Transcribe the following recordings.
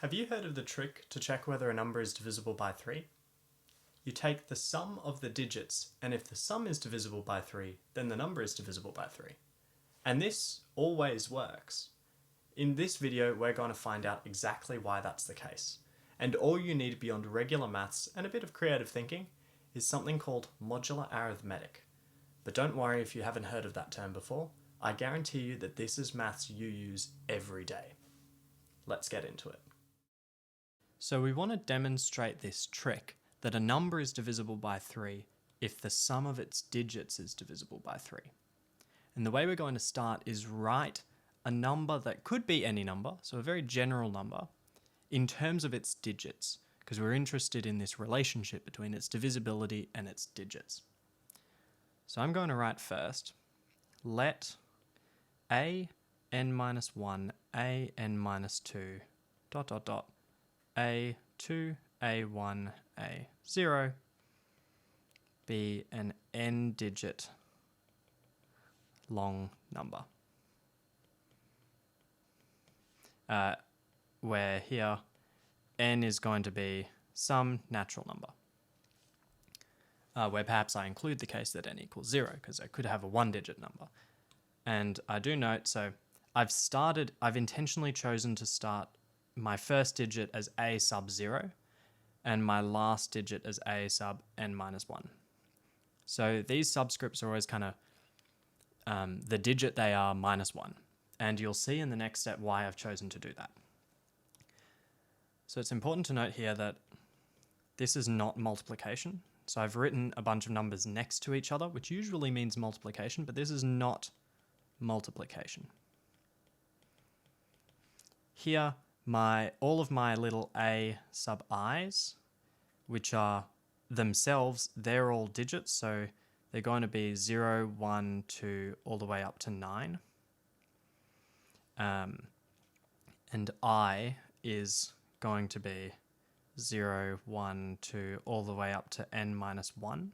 Have you heard of the trick to check whether a number is divisible by 3? You take the sum of the digits, and if the sum is divisible by 3, then the number is divisible by 3. And this always works. In this video, we're going to find out exactly why that's the case. And all you need beyond regular maths and a bit of creative thinking is something called modular arithmetic. But don't worry if you haven't heard of that term before. I guarantee you that this is maths you use every day. Let's get into it. So we want to demonstrate this trick that a number is divisible by 3 if the sum of its digits is divisible by 3. And the way we're going to start is write a number that could be any number, so a very general number, in terms of its digits, because we're interested in this relationship between its divisibility and its digits. So I'm going to write first, let a n minus 1, a n minus 2, dot dot dot, a2, a1, a0 be an n-digit long number. Where here n is going to be some natural number. Where perhaps I include the case that n equals 0, because I could have a one-digit number. And I do note, so I've intentionally chosen to start my first digit as a sub 0 and my last digit as a sub n minus 1. So these subscripts are always kind of the digit they are minus 1. And you'll see in the next step why I've chosen to do that. So it's important to note here that this is not multiplication. So I've written a bunch of numbers next to each other, which usually means multiplication, but this is not multiplication. Here, all of my little a sub i's, which are themselves, they're all digits, so they're going to be 0, 1, 2, all the way up to 9. And I is going to be 0, 1, 2, all the way up to n minus 1.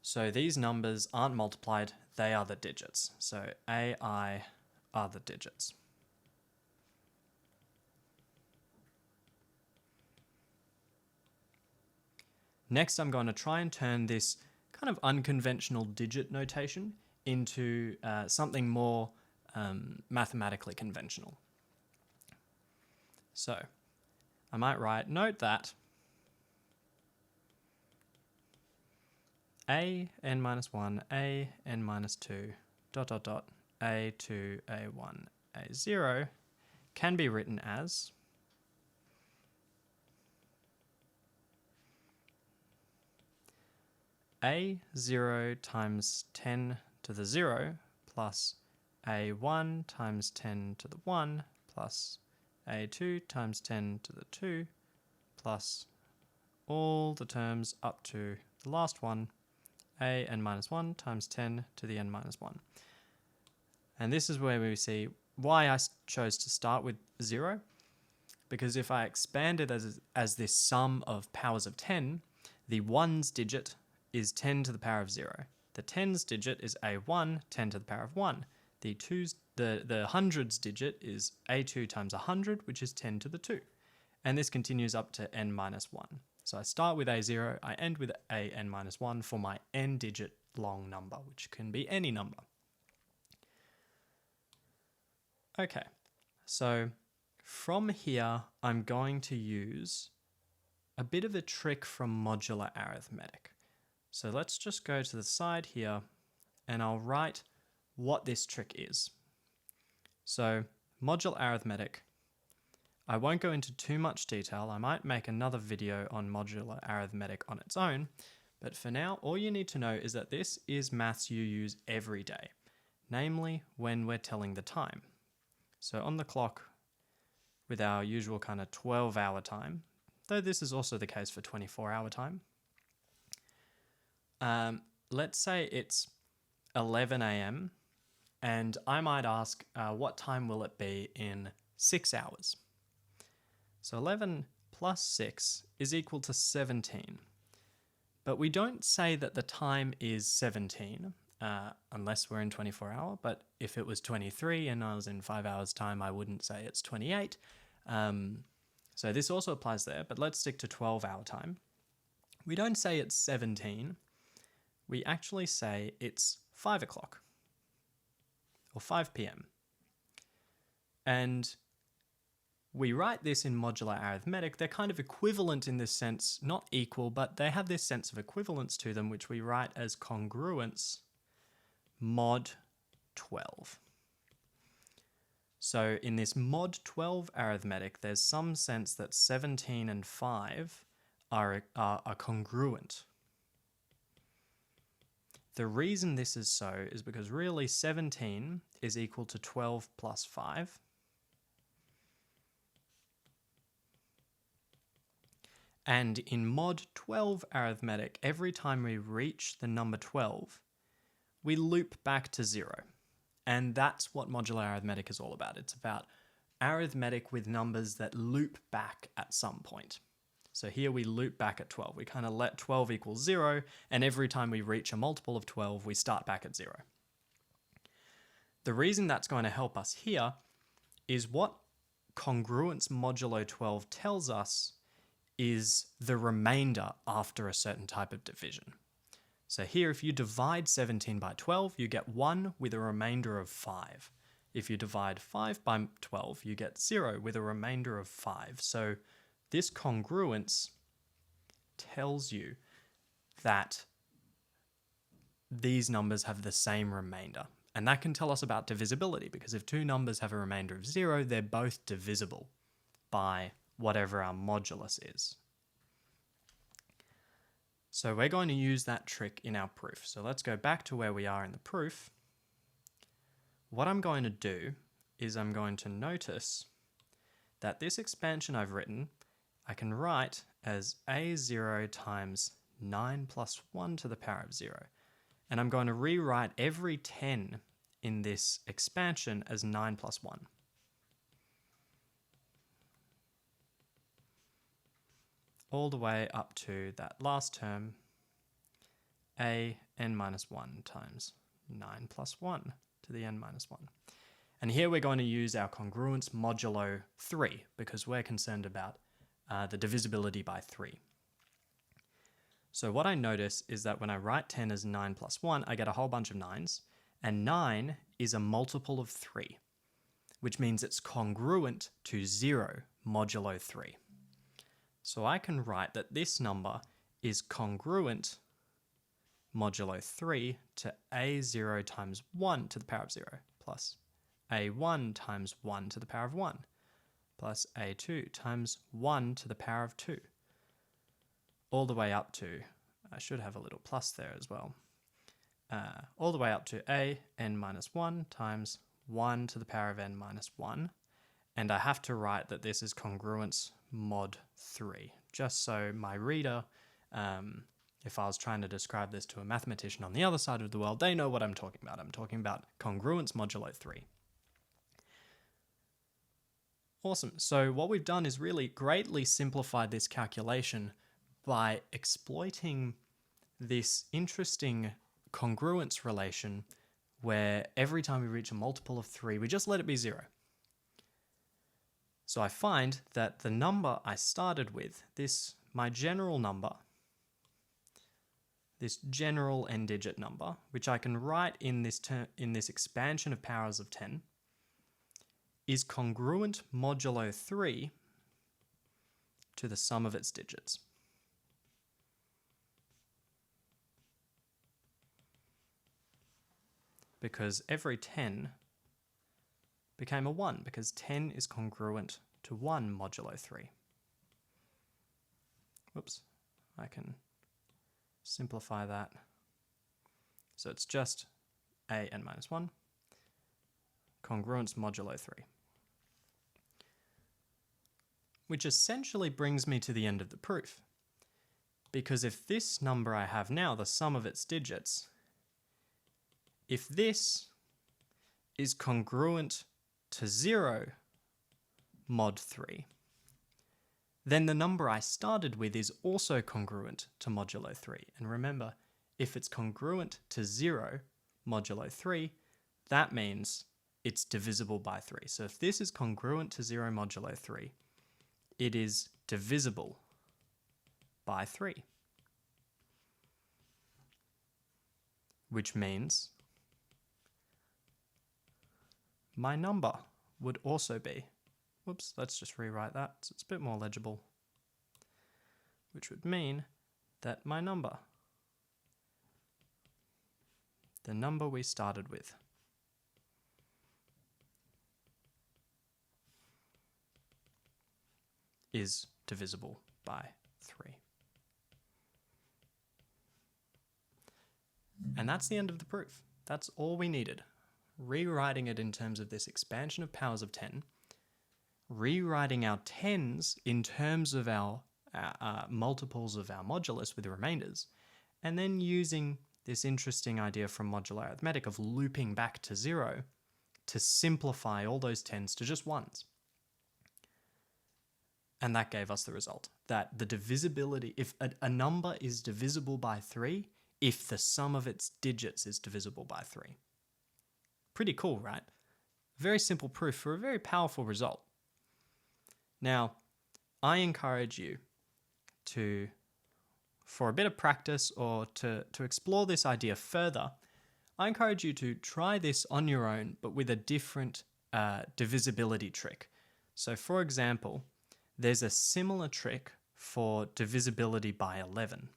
So these numbers aren't multiplied, they are the digits. So ai are the digits. Next, I'm going to try and turn this kind of unconventional digit notation into something more mathematically conventional. So I might write, note that a n minus 1, a n minus 2, dot dot dot, a2, a1, a0 can be written as a0 times 10 to the 0 plus a1 times 10 to the 1 plus a2 times 10 to the 2 plus all the terms up to the last one, a n minus 1 times 10 to the n minus 1. And this is where we see why I chose to start with 0, because if I expand it as this sum of powers of 10, the 1's digit is 10 to the power of 0. The 10's digit is a1, 10 to the power of 1. The 100's digit is a2 times 100, which is 10 to the 2. And this continues up to n minus 1. So I start with a0, I end with a n minus 1 for my n-digit long number, which can be any number. Okay, so from here, I'm going to use a bit of a trick from modular arithmetic. So let's just go to the side here and I'll write what this trick is. So modular arithmetic, I won't go into too much detail. I might make another video on modular arithmetic on its own, but for now, all you need to know is that this is maths you use every day, namely when we're telling the time. So on the clock with our usual kind of 12-hour time, though this is also the case for 24-hour time, let's say it's 11 a.m. and I might ask, what time will it be in 6 hours? So 11 plus 6 is equal to 17. But we don't say that the time is 17 unless we're in 24 hour. But if it was 23 and I was in 5 hours time, I wouldn't say it's 28. So this also applies there, but let's stick to 12-hour time. We don't say it's 17. We actually say it's 5 o'clock or 5 p.m. And we write this in modular arithmetic. They're kind of equivalent in this sense, not equal, but they have this sense of equivalence to them, which we write as congruence mod 12. So in this mod 12 arithmetic, there's some sense that 17 and 5 are congruent. The reason this is so is because really 17 is equal to 12 plus 5. And in mod 12 arithmetic, every time we reach the number 12, we loop back to 0. And that's what modular arithmetic is all about. It's about arithmetic with numbers that loop back at some point. So here we loop back at 12. We kind of let 12 equal 0, and every time we reach a multiple of 12, we start back at 0. The reason that's going to help us here is what congruence modulo 12 tells us is the remainder after a certain type of division. So here, if you divide 17 by 12, you get 1 with a remainder of 5. If you divide 5 by 12, you get 0 with a remainder of 5. So this congruence tells you that these numbers have the same remainder. And that can tell us about divisibility, because if two numbers have a remainder of 0, they're both divisible by whatever our modulus is. So we're going to use that trick in our proof. So let's go back to where we are in the proof. What I'm going to do is I'm going to notice that this expansion I've written, I can write as a0 times 9 plus 1 to the power of 0. And I'm going to rewrite every 10 in this expansion as 9 plus 1. All the way up to that last term, a n minus 1 times 9 plus 1 to the n minus 1. And here we're going to use our congruence modulo 3, because we're concerned about the divisibility by 3. So what I notice is that when I write 10 as 9 plus 1, I get a whole bunch of 9s, and 9 is a multiple of 3, which means it's congruent to 0 modulo 3. So I can write that this number is congruent modulo 3 to a0 times 1 to the power of 0 plus a1 times 1 to the power of 1 plus a2 times 1 to the power of 2. All the way up to, I should have a little plus there as well, all the way up to a n minus 1 times 1 to the power of n minus 1. And I have to write that this is congruence mod 3, just so my reader, if I was trying to describe this to a mathematician on the other side of the world, they know what I'm talking about. I'm talking about congruence modulo 3. Awesome. So what we've done is really greatly simplified this calculation by exploiting this interesting congruence relation where every time we reach a multiple of 3, we just let it be 0. So I find that the number I started with, my general number, this general n-digit number, which I can write in this expansion of powers of 10, is congruent modulo 3 to the sum of its digits. Because every 10 became a 1, because 10 is congruent to 1 modulo 3. Whoops, I can simplify that. So it's just a n minus 1, congruence modulo 3. Which essentially brings me to the end of the proof. Because if this number I have now, the sum of its digits, if this is congruent to 0 mod 3, then the number I started with is also congruent to modulo 3. And remember, if it's congruent to 0 modulo 3, that means it's divisible by 3. So if this is congruent to 0 modulo 3, it is divisible by 3. Which means my number would also be, whoops, let's just rewrite that so it's a bit more legible, which would mean that my number, the number we started with, is divisible by 3. And that's the end of the proof. That's all we needed. Rewriting it in terms of this expansion of powers of 10, rewriting our tens in terms of our multiples of our modulus with the remainders, and then using this interesting idea from modular arithmetic of looping back to 0 to simplify all those tens to just ones. And that gave us the result that the divisibility, if a number is divisible by 3, if the sum of its digits is divisible by 3. Pretty cool, right? Very simple proof for a very powerful result. Now, I encourage you to, for a bit of practice or to explore this idea further, I encourage you to try this on your own, but with a different divisibility trick. So for example, there's a similar trick for divisibility by 11.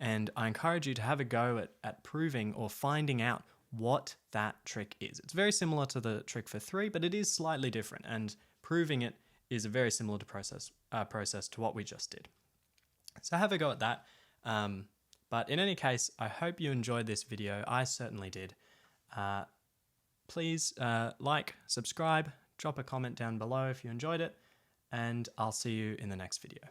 And I encourage you to have a go at proving or finding out what that trick is. It's very similar to the trick for 3, but it is slightly different, and proving it is a very similar process to what we just did. So have a go at that. But in any case, I hope you enjoyed this video. I certainly did. Please like, subscribe, drop a comment down below if you enjoyed it, and I'll see you in the next video.